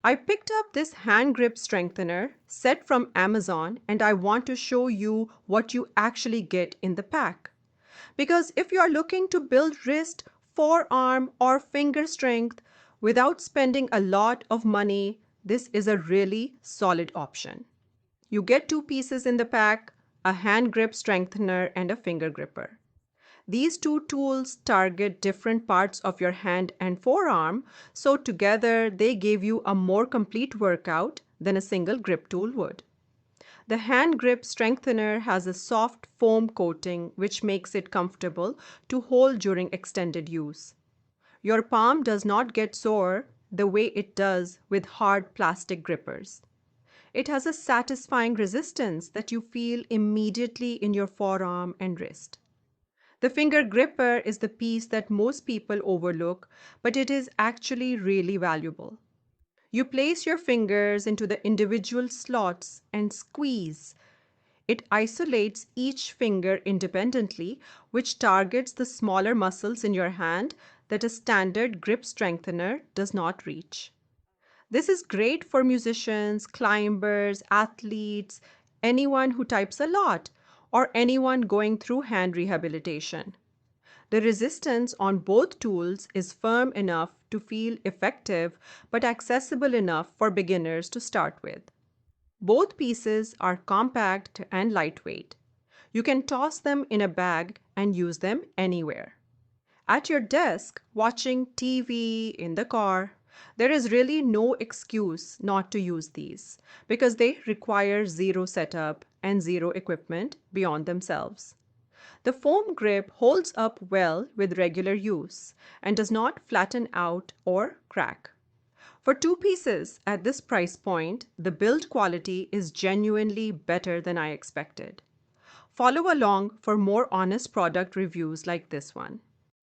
I picked up this hand grip strengthener set from Amazon and I want to show you what you actually get in the pack. Because if you are looking to build wrist, forearm, or finger strength without spending a lot of money, this is a really solid option. You get two pieces in the pack, a hand grip strengthener and a finger gripper. These two tools target different parts of your hand and forearm, so together they give you a more complete workout than a single grip tool would. The hand grip strengthener has a soft foam coating which makes it comfortable to hold during extended use. Your palm does not get sore the way it does with hard plastic grippers. It has a satisfying resistance that you feel immediately in your forearm and wrist. The finger gripper is the piece that most people overlook, but it is actually really valuable. You place your fingers into the individual slots and squeeze. It isolates each finger independently, which targets the smaller muscles in your hand that a standard grip strengthener does not reach. This is great for musicians, climbers, athletes, anyone who types a lot, or anyone going through hand rehabilitation. The resistance on both tools is firm enough to feel effective, but accessible enough for beginners to start with. Both pieces are compact and lightweight. You can toss them in a bag and use them anywhere. At your desk, watching TV, in the car, there is really no excuse not to use these because they require zero setup and zero equipment beyond themselves. The foam grip holds up well with regular use and does not flatten out or crack. For two pieces at this price point, the build quality is genuinely better than I expected. Follow along for more honest product reviews like this one.